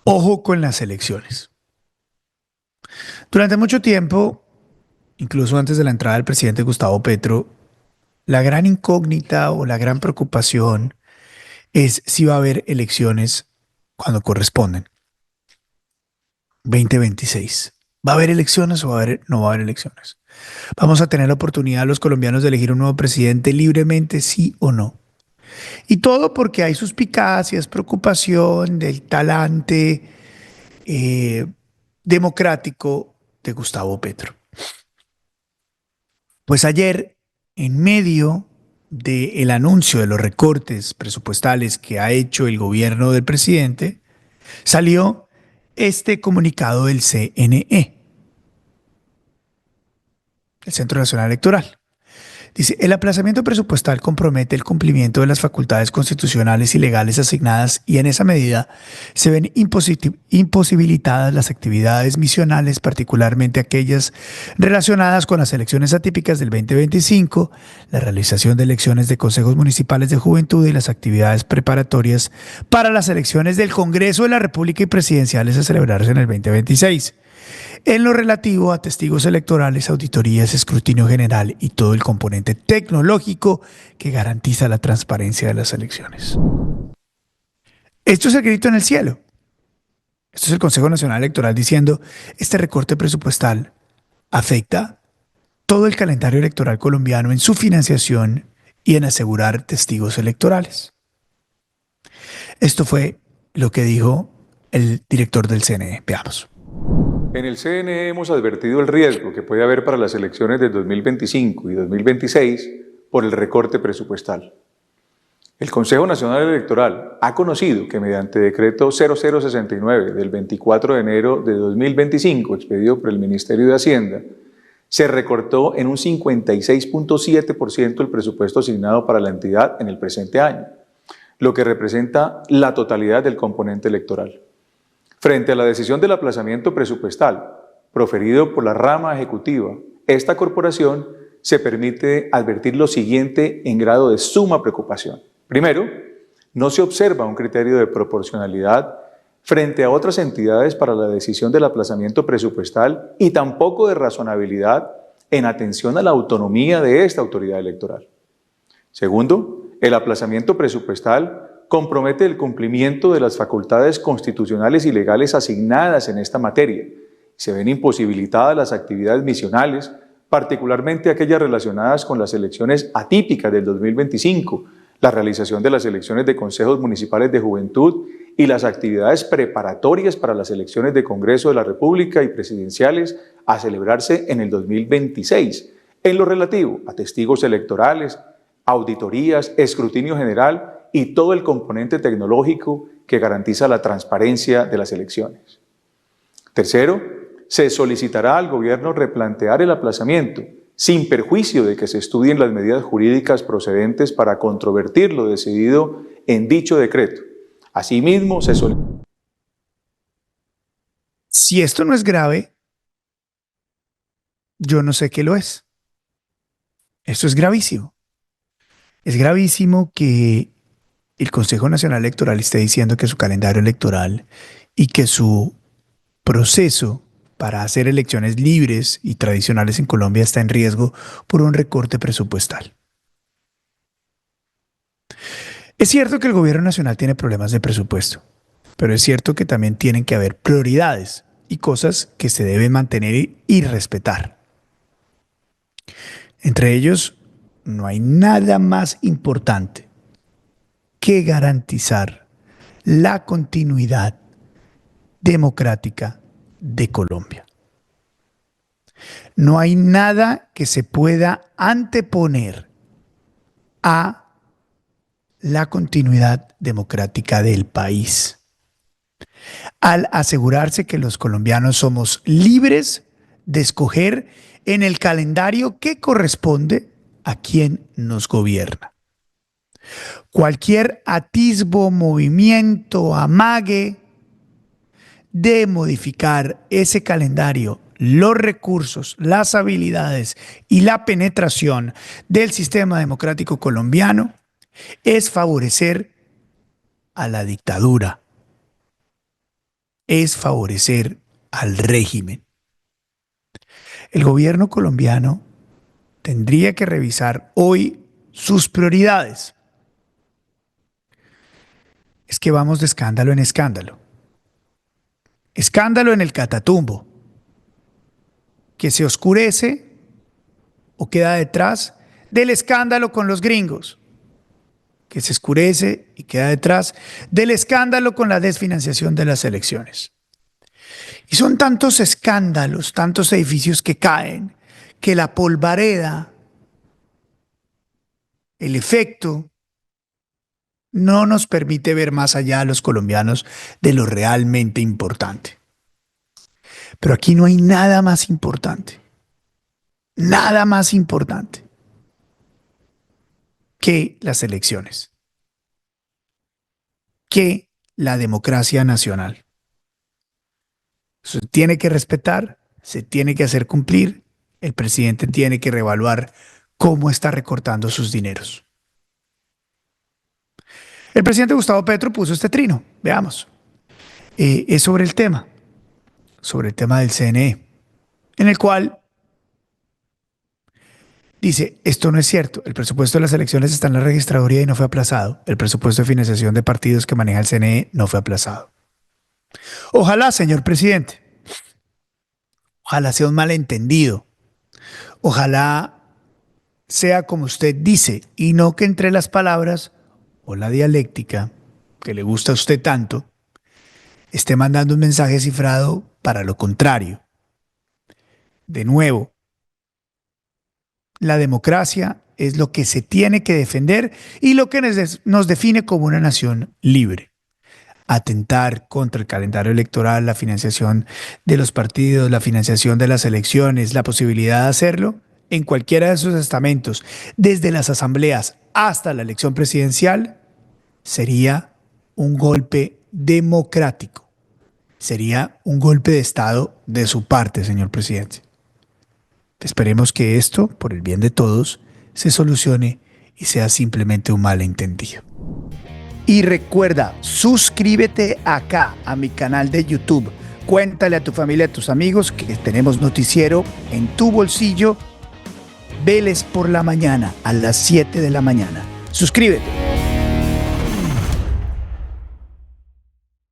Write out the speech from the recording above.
Ojo con las elecciones. Durante mucho tiempo, incluso antes de la entrada del presidente Gustavo Petro, la gran incógnita o la gran preocupación es si va a haber elecciones cuando corresponden. 2026. ¿Va a haber elecciones o no va a haber elecciones? ¿Vamos a tener la oportunidad los colombianos de elegir un nuevo presidente libremente, sí o no? Y todo porque hay suspicacias, preocupación del talante eh, democrático de Gustavo Petro. Pues ayer, en medio del anuncio de los recortes presupuestales que ha hecho el gobierno del presidente, salió este comunicado del CNE, el Centro Nacional Electoral. Dice, el aplazamiento presupuestal compromete el cumplimiento de las facultades constitucionales y legales asignadas y en esa medida se ven imposibilitadas las actividades misionales, particularmente aquellas relacionadas con las elecciones atípicas del 2025, la realización de elecciones de consejos municipales de juventud y las actividades preparatorias para las elecciones del Congreso de la República y presidenciales a celebrarse en el 2026. En lo relativo a testigos electorales, auditorías, escrutinio general y todo el componente tecnológico que garantiza la transparencia de las elecciones. Esto es el grito en el cielo. Esto es el Consejo Nacional Electoral diciendo, este recorte presupuestal afecta todo el calendario electoral colombiano en su financiación y en asegurar testigos electorales. Esto fue lo que dijo el director del CNE. Veamos. En el CNE hemos advertido el riesgo que puede haber para las elecciones de 2025 y 2026 por el recorte presupuestal. El Consejo Nacional Electoral ha conocido que mediante decreto 0069 del 24 de enero de 2025, expedido por el Ministerio de Hacienda, se recortó en un 56.7% el presupuesto asignado para la entidad en el presente año, lo que representa la totalidad del componente electoral. Frente a la decisión del aplazamiento presupuestal proferido por la rama ejecutiva, esta corporación se permite advertir lo siguiente en grado de suma preocupación. Primero, no se observa un criterio de proporcionalidad frente a otras entidades para la decisión del aplazamiento presupuestal y tampoco de razonabilidad en atención a la autonomía de esta autoridad electoral. Segundo, el aplazamiento presupuestal compromete el cumplimiento de las facultades constitucionales y legales asignadas en esta materia. Se ven imposibilitadas las actividades misionales, particularmente aquellas relacionadas con las elecciones atípicas del 2025, la realización de las elecciones de consejos municipales de juventud y las actividades preparatorias para las elecciones de Congreso de la República y presidenciales a celebrarse en el 2026, en lo relativo a testigos electorales, auditorías, escrutinio general y todo el componente tecnológico que garantiza la transparencia de las elecciones. Tercero, se solicitará al gobierno replantear el aplazamiento, sin perjuicio de que se estudien las medidas jurídicas procedentes para controvertir lo decidido en dicho decreto. Asimismo, se solicitará. Si esto no es grave, yo no sé qué lo es. Esto es gravísimo. Es gravísimo que el Consejo Nacional Electoral esté diciendo que su calendario electoral y que su proceso para hacer elecciones libres y tradicionales en Colombia está en riesgo por un recorte presupuestal. Es cierto que el gobierno nacional tiene problemas de presupuesto, pero es cierto que también tienen que haber prioridades y cosas que se deben mantener y respetar. Entre ellos, no hay nada más importante que garantizar la continuidad democrática de Colombia. No hay nada que se pueda anteponer a la continuidad democrática del país. Al asegurarse que los colombianos somos libres de escoger en el calendario que corresponde a quien nos gobierna. Cualquier atisbo, movimiento, amague de modificar ese calendario, los recursos, las habilidades y la penetración del sistema democrático colombiano es favorecer a la dictadura. es favorecer al régimen. El gobierno colombiano tendría que revisar hoy sus prioridades. Es que vamos de escándalo en escándalo. Escándalo en el Catatumbo, que se oscurece o queda detrás del escándalo con los gringos, que se oscurece y queda detrás del escándalo con la desfinanciación de las elecciones. Y son tantos escándalos, tantos edificios que caen, que la polvareda, el efecto, no nos permite ver más allá a los colombianos de lo realmente importante. Pero aquí no hay nada más importante que las elecciones, que la democracia nacional. Se tiene que respetar, se tiene que hacer cumplir, el presidente tiene que reevaluar cómo está recortando sus dineros. El presidente Gustavo Petro puso este trino, veamos. Es sobre el tema del CNE, en el cual dice, esto no es cierto, el presupuesto de las elecciones está en la registraduría y no fue aplazado. El presupuesto de financiación de partidos que maneja el CNE no fue aplazado. Ojalá, señor presidente, ojalá sea un malentendido, ojalá sea como usted dice y no que entre las palabras o la dialéctica que le gusta a usted tanto, esté mandando un mensaje cifrado para lo contrario. De nuevo, la democracia es lo que se tiene que defender y lo que nos define como una nación libre. Atentar contra el calendario electoral, la financiación de los partidos, la financiación de las elecciones, la posibilidad de hacerlo en cualquiera de esos estamentos, desde las asambleas hasta la elección presidencial, sería un golpe democrático. Sería un golpe de Estado de su parte, señor presidente. Esperemos que esto, por el bien de todos, se solucione y sea simplemente un malentendido. Y recuerda, suscríbete acá a mi canal de YouTube. Cuéntale a tu familia, a tus amigos que tenemos noticiero en tu bolsillo. Veles por la mañana a las 7 de la mañana. Suscríbete.